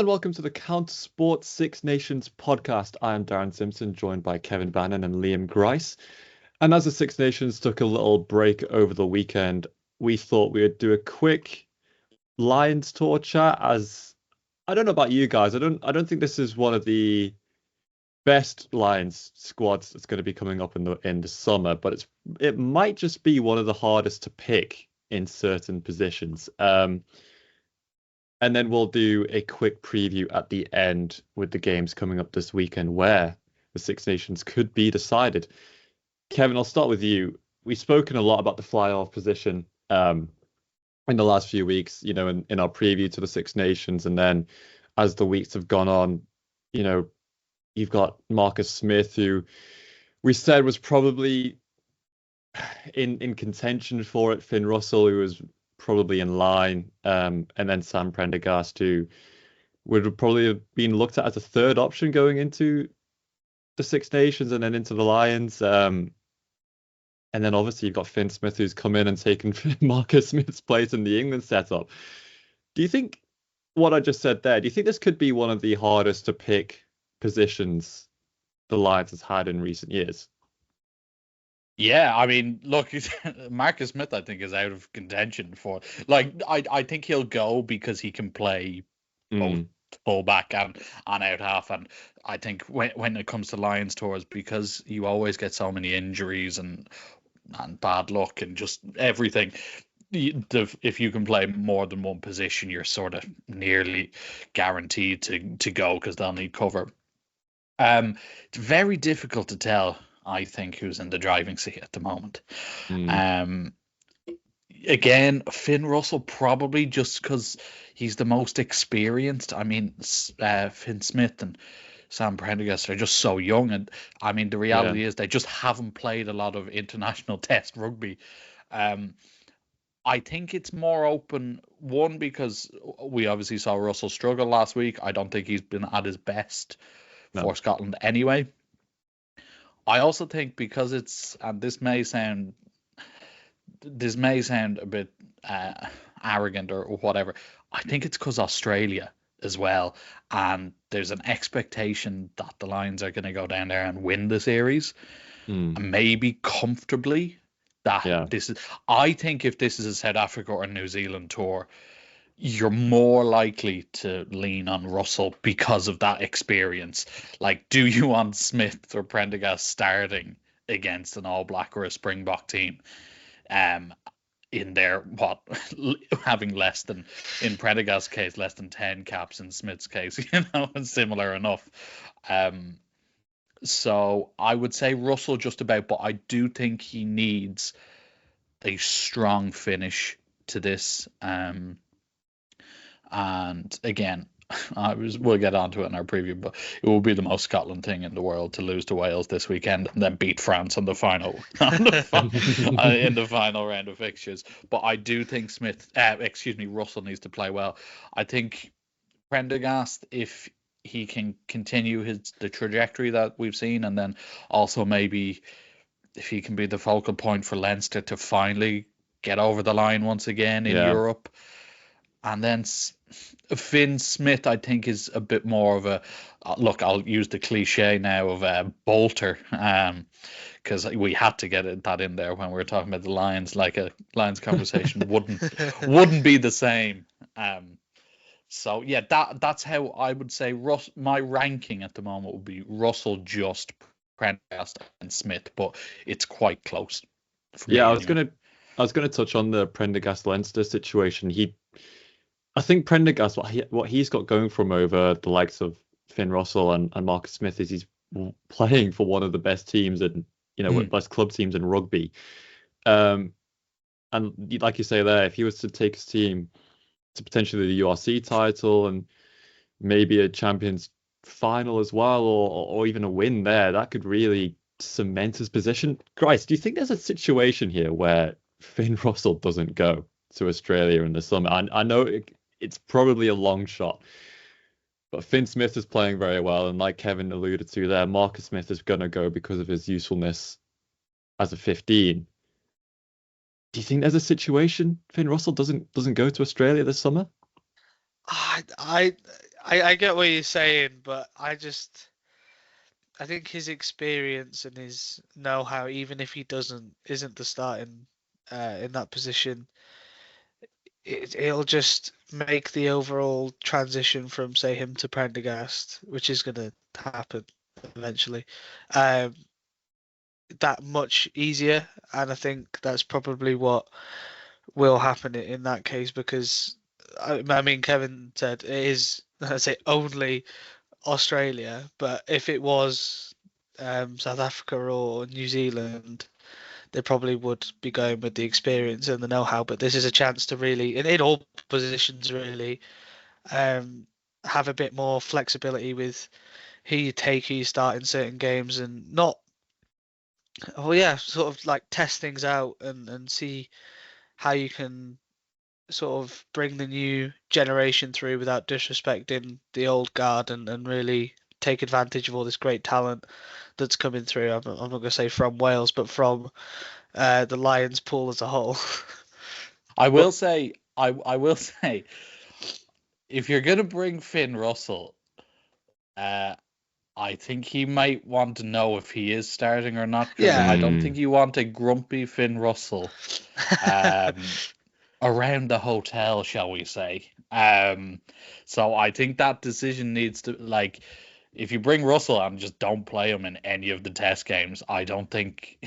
and welcome to the Counter Sport Six Nations podcast. I am Darren Timson, joined by Kevin Bannon and Liam Grice. And as the Six Nations took a little break over the weekend, we thought we would do a quick Lions tour chat. As I don't know about you guys, I don't think this is one of the best Lions squads that's going to be coming up in the summer, but it might just be one of the hardest to pick in certain positions. And then we'll do a quick preview at the end with the games coming up this weekend where the Six Nations could be decided. Kevin, I'll start with you. We've spoken a lot about the fly-off position in the last few weeks, in our preview to the Six Nations. And then as the weeks have gone on, you've got Marcus Smith, who we said was probably in contention for it. Finn Russell, who was probably in line, and then Sam Prendergast, who would probably have been looked at as a third option going into the Six Nations and then into the Lions. And then obviously you've got Finn Smith, who's come in and taken Marcus Smith's place in the England setup. Do you think what I just said there, do you think this could be one of the hardest to pick positions the Lions has had in recent years? Yeah, I mean, look, Marcus Smith, I think, is out of contention for. I think he'll go because he can play both fullback and out half. And I think when it comes to Lions tours, because you always get so many injuries and bad luck and just everything, if you can play more than one position, you're sort of nearly guaranteed to go because they'll need cover. It's very difficult to tell, I think, who's in the driving seat at the moment. Again, Finn Russell probably just because he's the most experienced. I mean, Finn Smith and Sam Prendergast are just so young. And I mean, the reality is they just haven't played a lot of international test rugby. I think it's more open, one, because we obviously saw Russell struggle last week. I don't think he's been at his best for Scotland anyway. I also think because it's, and this may sound a bit arrogant or whatever, I think it's because Australia as well, and there's an expectation that the Lions are going to go down there and win the series, and maybe comfortably. I think if this is a South Africa or New Zealand tour, you're more likely to lean on Russell because of that experience. Like, do you want Smith or Prendergast starting against an All Black or a Springbok team? In their having less than, in Prendergast's case, less than 10 caps, in Smith's case, similar enough. So I would say Russell just about, but I do think he needs a strong finish to this. And again, we'll get onto it in our preview, but it will be the most Scotland thing in the world to lose to Wales this weekend and then beat France on the final in the final round of fixtures. But I do think Russell needs to play well. I think Prendergast, if he can continue the trajectory that we've seen, and then also maybe if he can be the focal point for Leinster to finally get over the line once again in Europe. And then Finn Smith, I think, is a bit more of a look. I'll use the cliche now of a bolter, because we had to get that in there when we were talking about the Lions. Like a Lions conversation wouldn't be the same. So yeah, that's how I would say my ranking at the moment would be Russell, just Prendergast, and Smith, but it's quite close. I was gonna touch on the Prendergast Leinster situation. I think Prendergast, what he's got going from over the likes of Finn Russell and Marcus Smith is he's playing for one of the best teams and best club teams in rugby. And like you say there, if he was to take his team to potentially the URC title and maybe a Champions final as well, or even a win there, that could really cement his position. Grice, do you think there's a situation here where Finn Russell doesn't go to Australia in the summer? I know it's probably a long shot, but Finn Smith is playing very well, and like Kevin alluded to there, Marcus Smith is going to go because of his usefulness as a 15. Do you think there's a situation Finn Russell doesn't go to Australia this summer? I I get what you're saying, but I think his experience and his know-how, even if he isn't the starting in that position, it'll just make the overall transition from, say, him to Prendergast, which is going to happen eventually, that much easier. And I think that's probably what will happen in that case, because I mean, Kevin said it is, I say, only Australia, but if it was South Africa or New Zealand, they probably would be going with the experience and the know-how. But this is a chance to really, in all positions, really, have a bit more flexibility with who you take, who you start in certain games, and not, oh yeah, sort of like test things out and see how you can sort of bring the new generation through without disrespecting the old guard, and really take advantage of all this great talent that's coming through. I'm not going to say from Wales, but from the Lions pool as a whole. I will say, if you're gonna bring Finn Russell, I think he might want to know if he is starting or not. Because Yeah. I don't think you want a grumpy Finn Russell around the hotel, shall we say. So I think that decision needs to, like, if you bring Russell and just don't play him in any of the test games, I don't think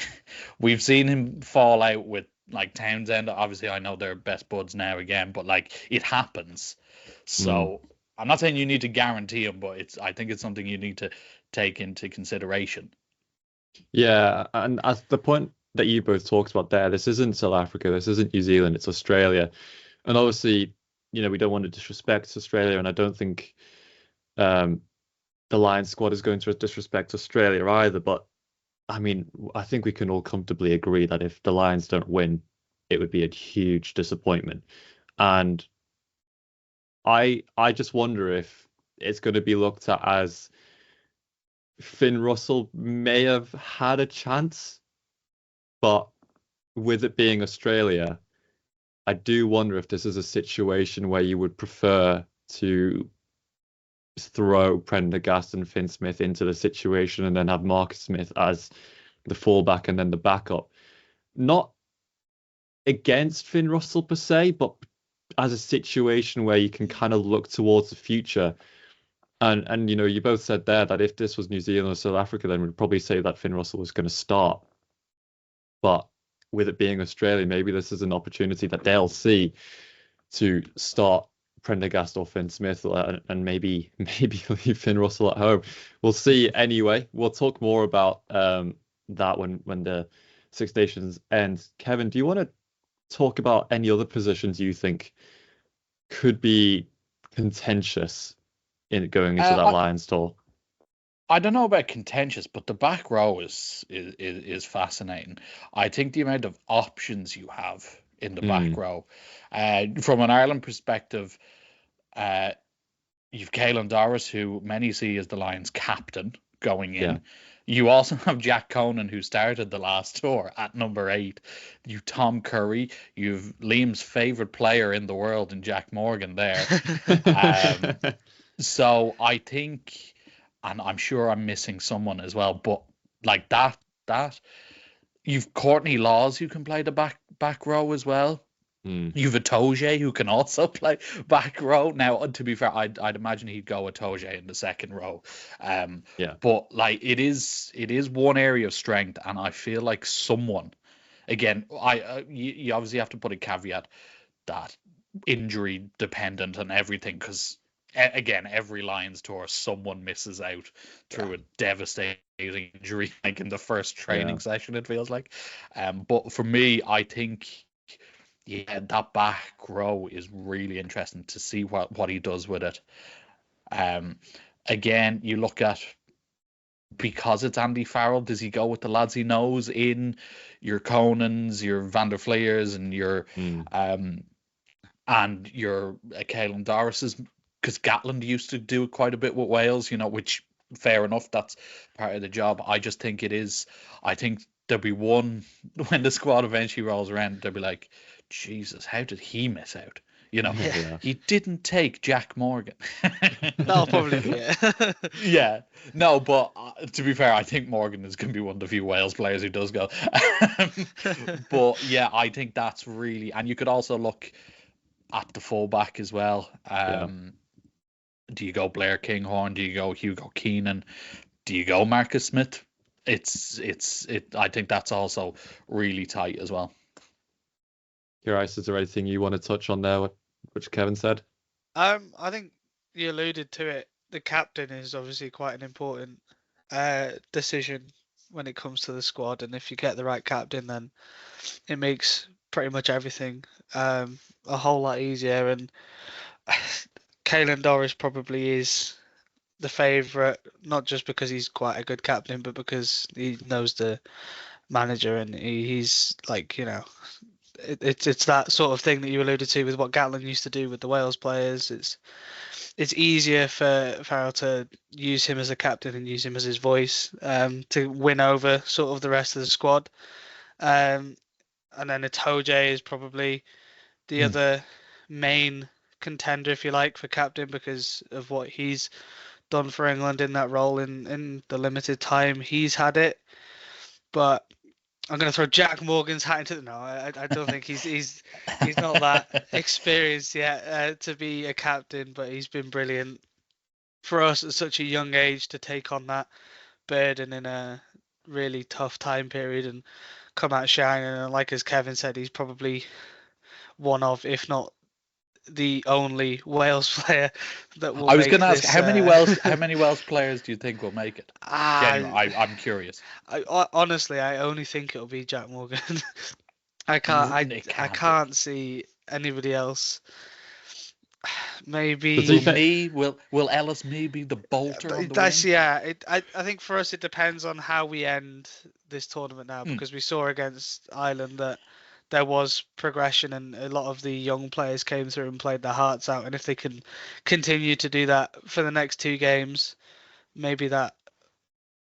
we've seen him fall out with like Townsend. Obviously, I know they're best buds now again, but like it happens. So I'm not saying you need to guarantee him, but I think it's something you need to take into consideration. Yeah, and as the point that you both talked about there, this isn't South Africa, this isn't New Zealand, it's Australia. And obviously, we don't want to disrespect Australia, and I don't think the Lions squad is going to disrespect Australia either. But I mean, I think we can all comfortably agree that if the Lions don't win, it would be a huge disappointment. And I just wonder if it's going to be looked at as Finn Russell may have had a chance, but with it being Australia, I do wonder if this is a situation where you would prefer to throw Prendergast and Finn Smith into the situation and then have Marcus Smith as the fullback and then the backup. Not against Finn Russell per se, but as a situation where you can kind of look towards the future. And you both said there that if this was New Zealand or South Africa, then we'd probably say that Finn Russell was going to start. But with it being Australia, maybe this is an opportunity that they'll see to start Prendergast or Finn Smith, and maybe leave Finn Russell at home. We'll see. Anyway, we'll talk more about that when the Six Nations ends. Kevin, do you want to talk about any other positions you think could be contentious in going into that Lions tour? I don't know about contentious, but the back row is fascinating. I think the amount of options you have in the back row, from an Ireland perspective, you've Caelan Doris, who many see as the Lions captain going in. Yeah. You also have Jack Conan, who started the last tour at number 8. You Tom Curry. You've Liam's favourite player in the world in Jack Morgan there. So I think, and I'm sure I'm missing someone as well, but like that you've Courtney Laws who can play the back row as well. You've Atoje who can also play back row. Now, to be fair, I'd imagine he'd go Atoje in the second row. But like it is one area of strength, and I feel like someone, again, you obviously have to put a caveat that injury dependent and everything, because again, every Lions tour, someone misses out through a devastating injury, like in the first training session, it feels like. But for me, I think, that back row is really interesting to see what he does with it. Again, you look at, because it's Andy Farrell, does he go with the lads he knows in your Conans, your Van der Fleers, and your Caelan Doris's? Because Gatland used to do quite a bit with Wales, which, fair enough, that's part of the job. I just think it is. I think there'll be one, when the squad eventually rolls around, they'll be like, Jesus, how did he miss out? Yeah. He didn't take Jack Morgan. That'll probably be it. Yeah, no, but to be fair, I think Morgan is going to be one of the few Wales players who does go. But yeah, I think that's really, and you could also look at the fullback as well. Do you go Blair Kinghorn? Do you go Hugo Keenan? Do you go Marcus Smith? I think that's also really tight as well. Grice, is there anything you want to touch on there, which Kevin said? I think you alluded to it. The captain is obviously quite an important decision when it comes to the squad, and if you get the right captain, then it makes pretty much everything a whole lot easier. And Caelan Doris probably is the favourite, not just because he's quite a good captain, but because he knows the manager, and he's like, it's that sort of thing that you alluded to with what Gatland used to do with the Wales players. It's easier for Farrell to use him as a captain and use him as his voice to win over sort of the rest of the squad. And then Itoje is probably the other main contender, if you like, for captain because of what he's done for England in that role in the limited time he's had it. But I'm going to throw Jack Morgan's hat into the... No, I don't think he's not that experienced yet to be a captain, but he's been brilliant for us at such a young age to take on that burden in a really tough time period and come out shining. And like as Kevin said, he's probably one of, if not the only Wales player that will. I was going to ask how many Wales players do you think will make it? I'm curious. Honestly, I only think it'll be Jack Morgan. I can't see anybody else. Maybe will Ellis maybe the bolter on the that's wing? Yeah. I think for us it depends on how we end this tournament now, because we saw against Ireland that there was progression and a lot of the young players came through and played their hearts out. And if they can continue to do that for the next two games, maybe that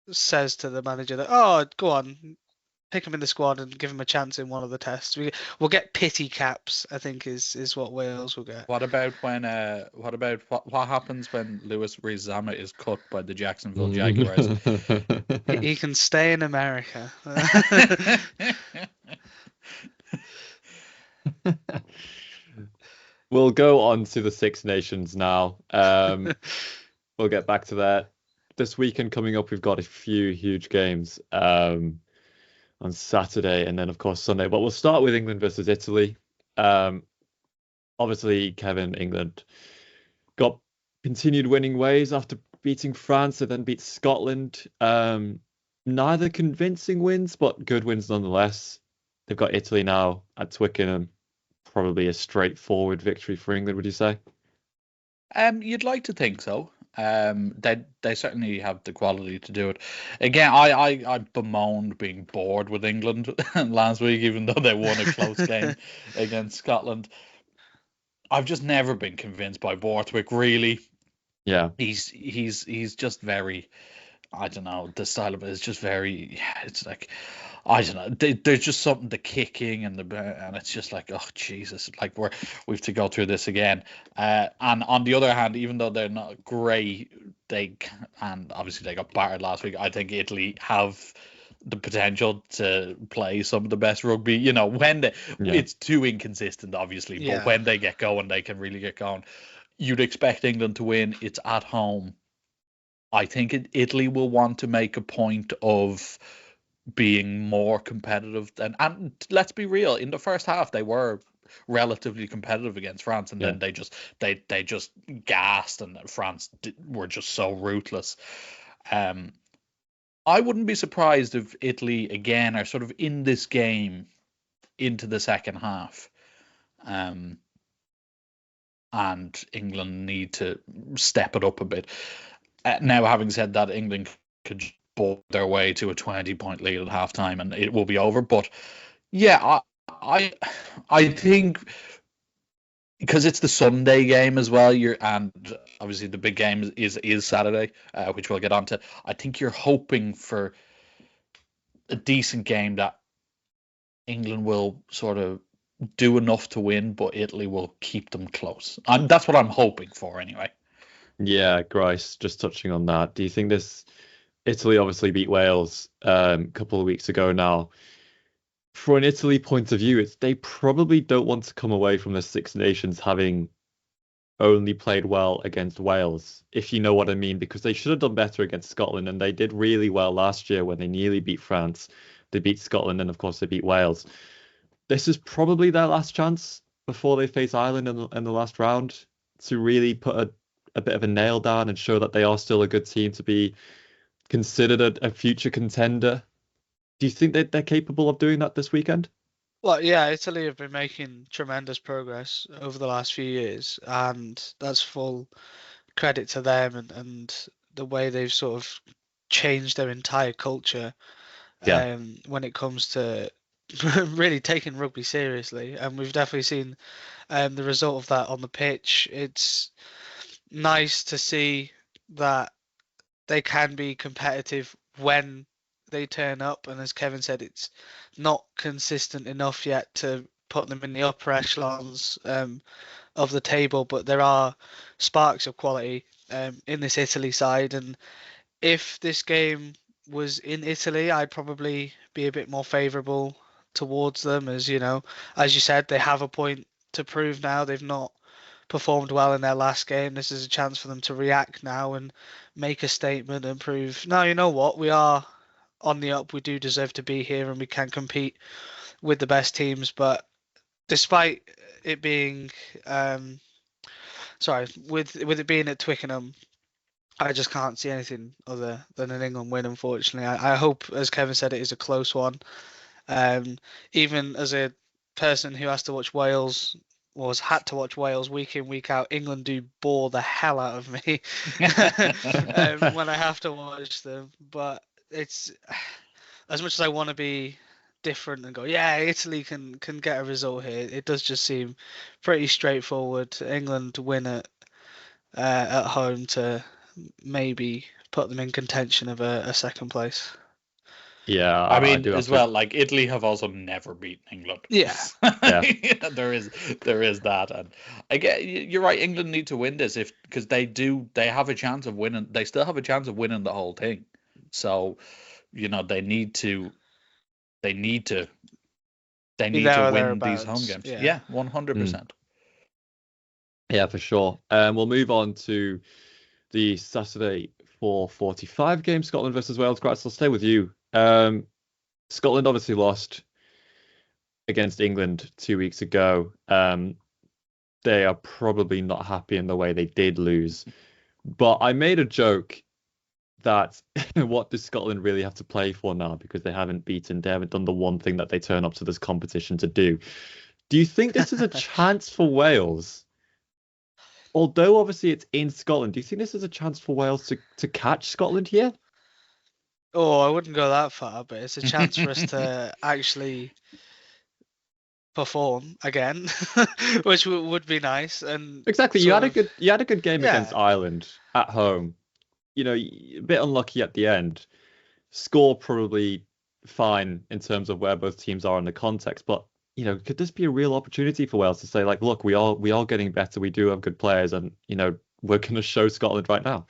says to the manager that, oh, go on, pick him in the squad and give him a chance in one of the tests. We'll get pity caps, I think, is what Wales will get. What about what happens when Lewis Rees-Zammit is cut by the Jacksonville Jaguars? He can stay in America. We'll go on to the Six Nations now. We'll get back to that. This weekend coming up, we've got a few huge games on Saturday and then, of course, Sunday. But we'll start with England versus Italy. Obviously, Kevin, England got continued winning ways after beating France and then beat Scotland. Neither convincing wins, but good wins nonetheless. They've got Italy now at Twickenham. Probably a straightforward victory for England, would you say? You'd like to think so. They certainly have the quality to do it. Again, I bemoaned being bored with England last week, even though they won a close game against Scotland. I've just never been convinced by Borthwick, really. Yeah, he's just very, I don't know, the style of it is just very. It's like, I don't know. There's just something, the kicking and it's just like, oh Jesus, like we've to go through this again. And on the other hand, even though they're not great, and obviously they got battered last week. I think Italy have the potential to play some of the best rugby. When it's too inconsistent, obviously, but when they get going, they can really get going. You'd expect England to win. It's at home. I think Italy will want to make a point of being more competitive and let's be real, in the first half they were relatively competitive against France, and then they just gassed, and France were just so ruthless. I wouldn't be surprised if Italy again are sort of in this game into the second half, and England need to step it up a bit. Now, having said that, England could ball their way to a 20-point lead at halftime and it will be over. But yeah, I think because it's the Sunday game as well, and obviously the big game is Saturday, which we'll get on to. I think you're hoping for a decent game that England will sort of do enough to win, but Italy will keep them close. And that's what I'm hoping for anyway. Yeah, Grice, just touching on that. Do you think this Italy obviously beat Wales a couple of weeks ago now? For an Italy point of view, they probably don't want to come away from the Six Nations having only played well against Wales, if you know what I mean, because they should have done better against Scotland, and they did really well last year when they nearly beat France. They beat Scotland, and of course they beat Wales. This is probably their last chance before they face Ireland in the last round to really put a bit of a nail down and show that they are still a good team to be considered a future contender. Do you think that they're capable of doing that this weekend? Well, yeah, Italy have been making tremendous progress over the last few years, and that's full credit to them and the way they've sort of changed their entire culture Yeah. when it comes to really taking rugby seriously. And we've definitely seen the result of that on the pitch. It's nice to see that they can be competitive when they turn up. And as Kevin said, it's not consistent enough yet to put them in the upper echelons of the table, but there are sparks of quality in this Italy side. And if this game was in Italy, I'd probably be a bit more favourable towards them, as you know, as you said, they have a point to prove now. They've not performed well in their last game. This is a chance for them to react now and make a statement and prove, no, you know what, we are on the up. We do deserve to be here and we can compete with the best teams. But despite it being, with it being at Twickenham, I just can't see anything other than an England win, unfortunately. I hope, as Kevin said, it is a close one. Even as a person who has to watch Wales, had to watch Wales week in, week out, England do bore the hell out of me when I have to watch them. But it's, as much as I want to be different and go, yeah, Italy can get a result here, it does just seem pretty straightforward. England win at home to maybe put them in contention of a second place. Yeah, I mean, do have as to. well, like Italy have also never beaten England. Yeah. Yeah, there is that, and I get you're right. England need to win this because they have a chance of winning. They still have a chance of winning the whole thing. So, they need to Be win these home games. Yeah, 100%. Yeah, for sure. We'll move on to the Saturday 4:45 game, Scotland versus Wales. Grice, I'll stay with you. Scotland obviously lost against England 2 weeks ago. They are probably not happy in the way they did lose. But I made a joke that what does Scotland really have to play for now, because they haven't done the one thing that they turn up to this competition to do. Do you think this is a chance for Wales? Although obviously it's in Scotland, do you think this is a chance for Wales to catch Scotland here? Oh, I wouldn't go that far, but it's a chance for us to actually perform again, which would be nice. And exactly, you had a good game against Yeah. Ireland at home. A bit unlucky at the end. Score probably fine in terms of where both teams are in the context, but could this be a real opportunity for Wales to say, like, look, we are getting better, we do have good players, and we're going to show Scotland right now?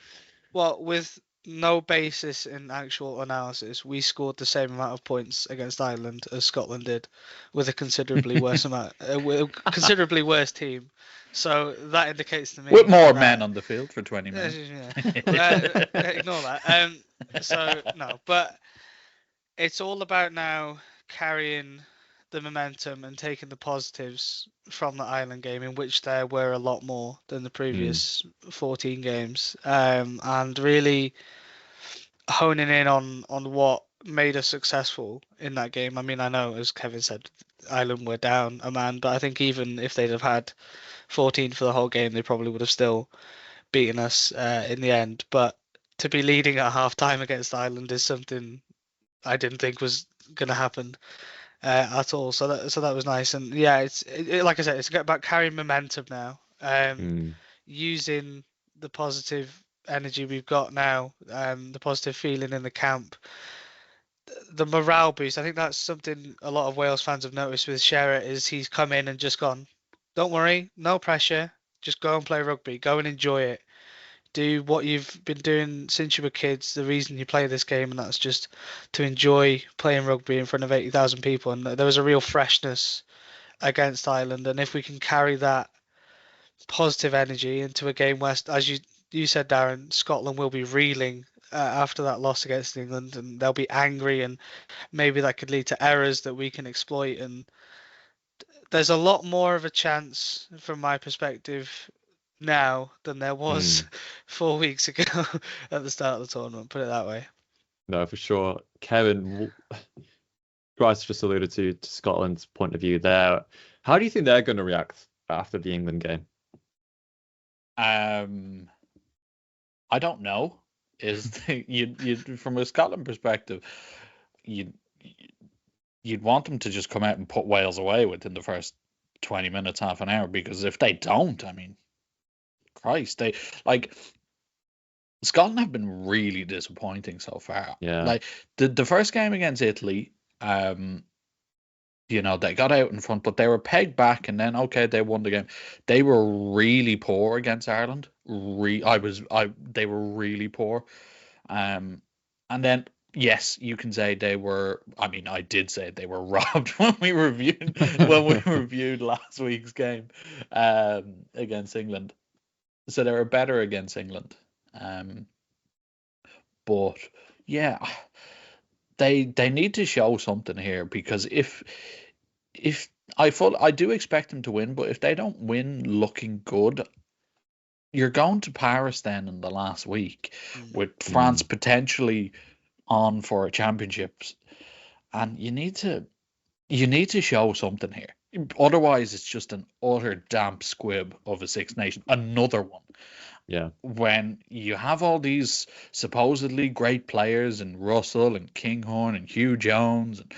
Well, with no basis in actual analysis, we scored the same amount of points against Ireland as Scotland did, with a considerably worse considerably worse team. So that indicates to me with more men on the field for 20 minutes. Ignore that. So no, but it's all about now carrying the momentum and taking the positives from the Ireland game, in which there were a lot more than the previous 14 games, and really honing in on what made us successful in that game. I mean, I know, as Kevin said, Ireland were down a man, but I think even if they'd have had 14 for the whole game, they probably would have still beaten us in the end. But to be leading at half time against Ireland is something I didn't think was going to happen at all. So that was nice. And yeah, it's like I said, it's about carrying momentum now, using the positive energy we've got now, the positive feeling in the camp. the morale boost. I think that's something a lot of Wales fans have noticed with Sherratt is he's come in and just gone, don't worry, no pressure, just go and play rugby, go and enjoy it. Do what you've been doing since you were kids, the reason you play this game, and that's just to enjoy playing rugby in front of 80,000 people. And there was a real freshness against Ireland. And if we can carry that positive energy into a game where, as you said, Darren, Scotland will be reeling after that loss against England, and they'll be angry, and maybe that could lead to errors that we can exploit. And there's a lot more of a chance, from my perspective, now than there was 4 weeks ago at the start of the tournament. Put it that way. No, for sure. Kevin, Grice just alluded to Scotland's point of view there. How do you think they're going to react after the England game? I don't know. You from a Scotland perspective, you'd want them to just come out and put Wales away within the first 20 minutes, half an hour, because if they don't, I mean, Christ, Scotland have been really disappointing so far. Yeah. Like the first game against Italy, they got out in front, but they were pegged back, and then they won the game. They were really poor against Ireland. They were really poor. And then yes, you can say they were. I mean, I did say they were robbed when we reviewed last week's game against England. So they were better against England. But yeah, they need to show something here, because if I do expect them to win, but if they don't win looking good, you're going to Paris then in the last week with France potentially on for a championships, and you need to show something here. Otherwise, it's just an utter damp squib of a Six Nations, another one. Yeah. When you have all these supposedly great players, and Russell and Kinghorn and Hugh Jones, and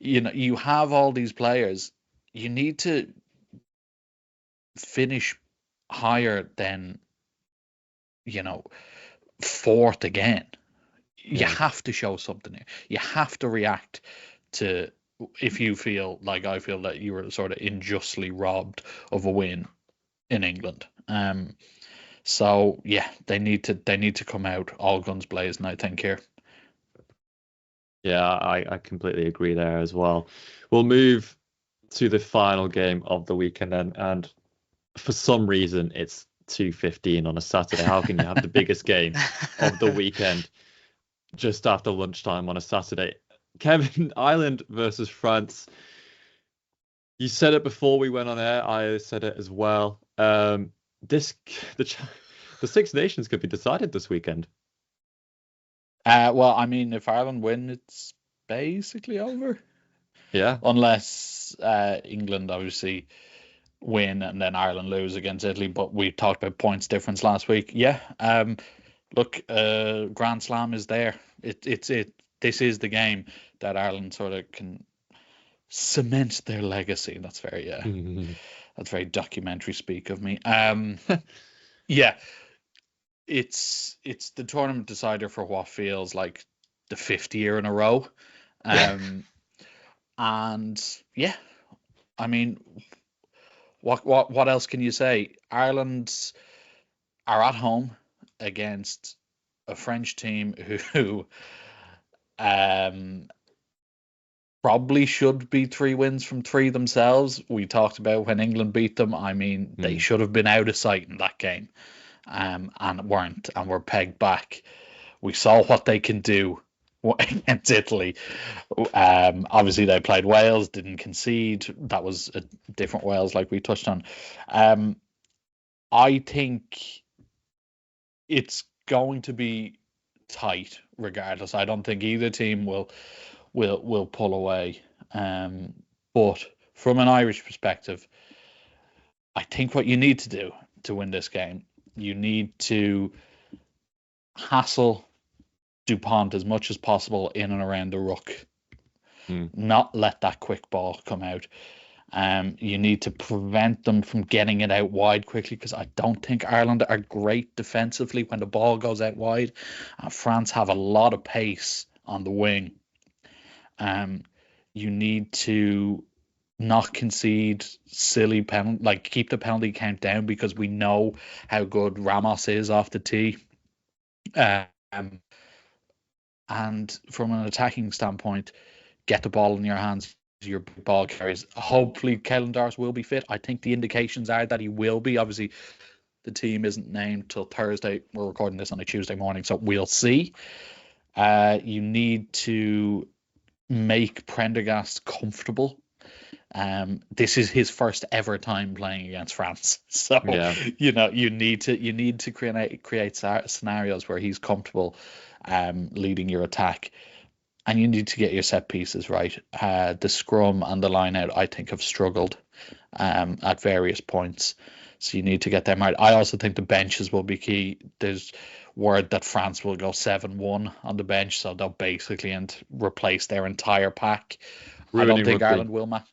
you have all these players, you need to finish higher than fourth again. You have to show something here. You have to react to, if you feel like I feel that you were sort of unjustly robbed of a win in England. So yeah, they need to come out all guns blazing, I think, here. Yeah, I completely agree there as well. We'll move to the final game of the weekend then, and for some reason it's 2:15 on a Saturday. How can you have the biggest game of the weekend just after lunchtime on a Saturday? Kevin, Ireland versus France. You said it before we went on air. I said it as well. The Six Nations could be decided this weekend. Well, I mean, if Ireland win, it's basically over. Yeah. Unless England obviously win and then Ireland lose against Italy. But we talked about points difference last week. Yeah. Look, Grand Slam is there. This is the game that Ireland sort of can cement their legacy. That's very that's very documentary speak of me. Yeah. It's the tournament decider for what feels like the 5th year in a row. And yeah, I mean, what else can you say? Ireland are at home against a French team who probably should be 3 wins from 3 themselves. We talked about when England beat them. I mean, they should have been out of sight in that game. And weren't, and were pegged back. We saw what they can do against Italy. Obviously, they played Wales, didn't concede. That was a different Wales, like we touched on. I think it's going to be tight, regardless. I don't think either team will pull away. But from an Irish perspective, I think what you need to do to win this game, you need to hassle DuPont as much as possible in and around the ruck. Not let that quick ball come out. You need to prevent them from getting it out wide quickly, because I don't think Ireland are great defensively when the ball goes out wide. France have a lot of pace on the wing. You need to not concede silly penalty, like keep the penalty count down, because we know how good Ramos is off the tee. And from an attacking standpoint, get the ball in your hands, your ball carries. Hopefully, Kellen Doris will be fit. I think the indications are that he will be. Obviously, the team isn't named till Thursday. We're recording this on a Tuesday morning, so we'll see. You need to make Prendergast comfortable. This is his first ever time playing against France, so Yeah. you need to create scenarios where he's comfortable leading your attack, and you need to get your set pieces right. The scrum and the line out, I think, have struggled at various points, so you need to get them right. I also think the benches will be key. There's word that France will go 7-1 on the bench, so they'll basically replace their entire pack. I don't think Ireland will, Matt.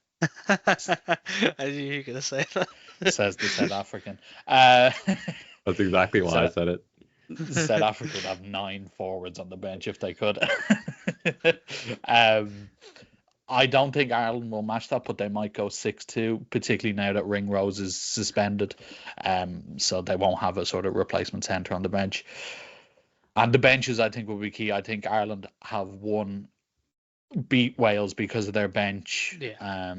I knew you were going to say that. Says the South African. That's exactly why I said it. South Africa would have 9 forwards on the bench if they could. I don't think Ireland will match that, but they might go 6-2, particularly now that Ringrose is suspended. So they won't have a sort of replacement centre on the bench. And the benches, I think, will be key. I think Ireland have beat Wales because of their bench. Yeah.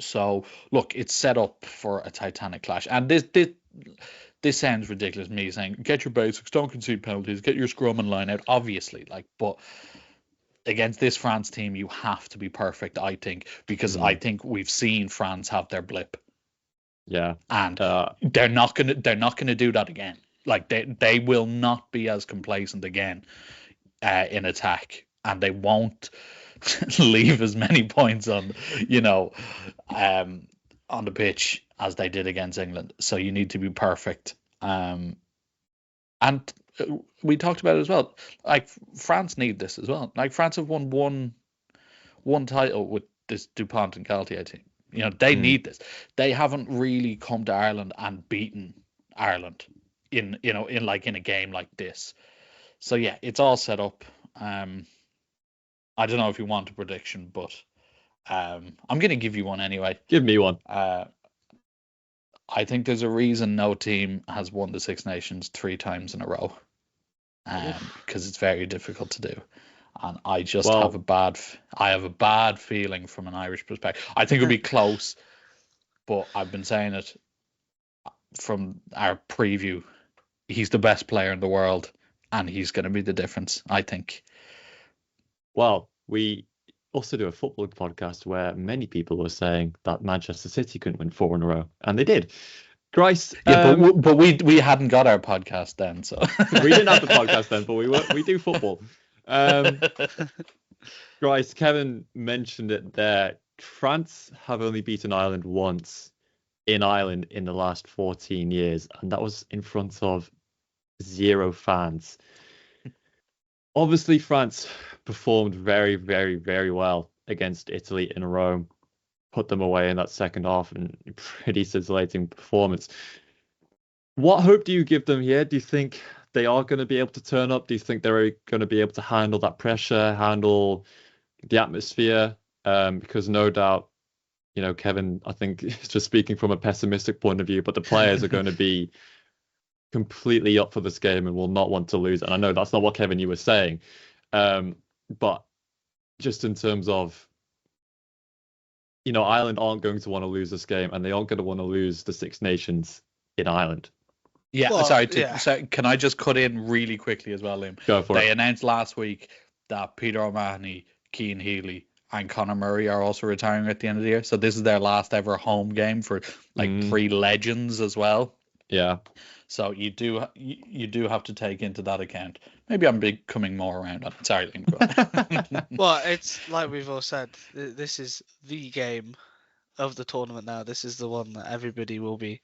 So look, it's set up for a titanic clash, and this sounds ridiculous, me saying get your basics, don't concede penalties, get your scrum and line out, obviously, but against this France team you have to be perfect, I think, because I think we've seen France have their blip. Yeah. And they're not gonna do that again. Like they will not be as complacent again in attack, and they won't leave as many points on the pitch as they did against England. So you need to be perfect. And we talked about it as well. Like, France need this as well. Like, France have won one title with this DuPont and Galtier team. They need this. They haven't really come to Ireland and beaten Ireland in a game like this. So yeah, it's all set up. I don't know if you want a prediction, but I'm going to give you one anyway. Give me one. I think there's a reason no team has won the Six Nations 3 times in a row, because it's very difficult to do. And I just have a bad feeling from an Irish perspective. I think it'll be close, but I've been saying it from our preview. He's the best player in the world, and he's going to be the difference, I think. Well, we also do a football podcast where many people were saying that Manchester City couldn't win 4 in a row, and they did. Grice, but we hadn't got our podcast then, so we didn't have the podcast then, but we do football. Grice, Kevin mentioned it there. France have only beaten Ireland once in Ireland in the last 14 years, and that was in front of 0 fans. Obviously, France performed very, very, very well against Italy in Rome, put them away in that second half, and pretty scintillating performance. What hope do you give them here? Do you think they are going to be able to turn up? Do you think they're going to be able to handle that pressure, handle the atmosphere? Because no doubt, Kevin, I think is just speaking from a pessimistic point of view, but the players are going to be completely up for this game and will not want to lose. And I know that's not what, Kevin, you were saying. But just in terms of, Ireland aren't going to want to lose this game, and they aren't going to want to lose the Six Nations in Ireland. Yeah, well, sorry, can I just cut in really quickly as well, Liam? Go for it. They announced last week that Peter O'Mahony, Cian Healy, and Conor Murray are also retiring at the end of the year. So this is their last ever home game for 3 legends as well. Yeah. So you do have to take into that account. Maybe I'm coming more around on it. Sorry, Liam. Well, it's like we've all said. This is the game of the tournament now. This is the one that everybody will be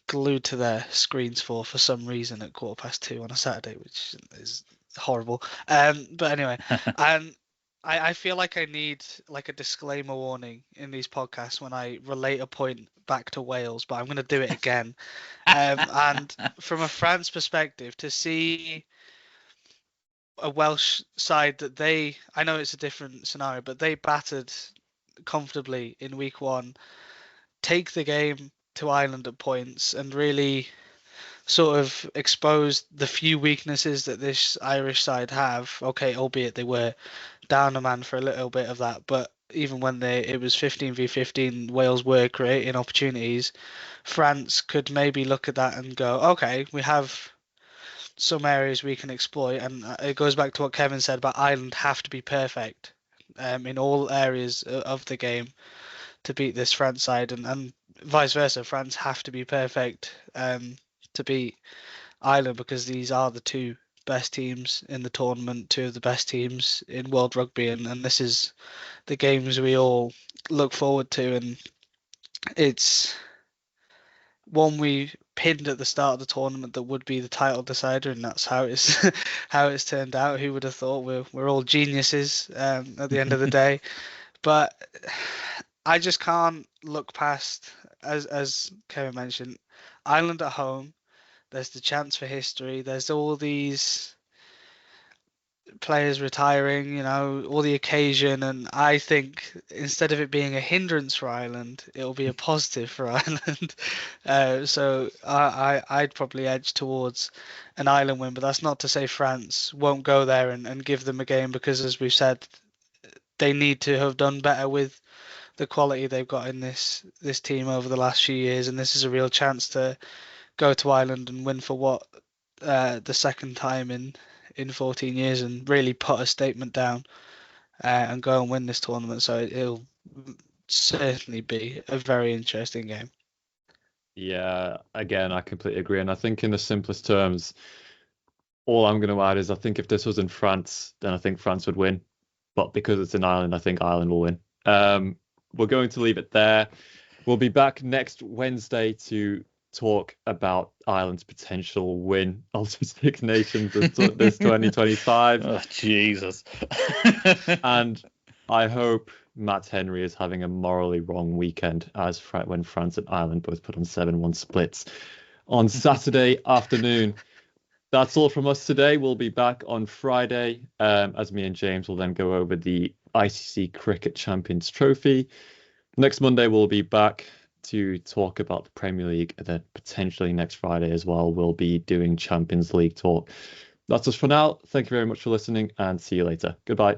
glued to their screens for some reason at 2:15 on a Saturday, which is horrible. But anyway, and I feel like I need like a disclaimer warning in these podcasts when I relate a point back to Wales, but I'm going to do it again. And from a France perspective, to see a Welsh side that I know it's a different scenario, but they battered comfortably in week 1, take the game to Ireland at points, and really sort of exposed the few weaknesses that this Irish side have. Okay, albeit they were down a man for a little bit of that, but even when it was 15v15, Wales were creating opportunities. France could maybe look at that and go, okay, we have some areas we can exploit, and it goes back to what Kevin said about Ireland have to be perfect in all areas of the game to beat this France side, and vice versa. France have to be perfect to beat Ireland, because these are the two best teams in the tournament, two of the best teams in world rugby, and this is the games we all look forward to, and it's one we pinned at the start of the tournament that would be the title decider, and that's how it's how it's turned out. Who would have thought? We're all geniuses at the end of the day, but I just can't look past, as Kevin mentioned, Ireland at home. There's the chance for history. There's all these players retiring, all the occasion, and I think instead of it being a hindrance for Ireland, it'll be a positive for Ireland. So I'd probably edge towards an Ireland win, but that's not to say France won't go there and give them a game, because as we've said, they need to have done better with the quality they've got in this team over the last few years, and this is a real chance to go to Ireland and win for what the second time in 14 years, and really put a statement down and go and win this tournament. So it'll certainly be a very interesting game. Yeah, again, I completely agree. And I think in the simplest terms, all I'm going to add is I think if this was in France, then I think France would win. But because it's in Ireland, I think Ireland will win. We're going to leave it there. We'll be back next Wednesday to talk about Ireland's potential win of the Six Nations this 2025. Oh, Jesus. And I hope Matt Henry is having a morally wrong weekend, as when France and Ireland both put on 7-1 splits on Saturday afternoon. That's all from us today. We'll be back on Friday as me and James will then go over the ICC Cricket Champions Trophy. Next Monday, we'll be back to talk about the Premier League, and then potentially next Friday as well, we'll be doing Champions League talk. That's us for now. Thank you very much for listening, and see you later. Goodbye.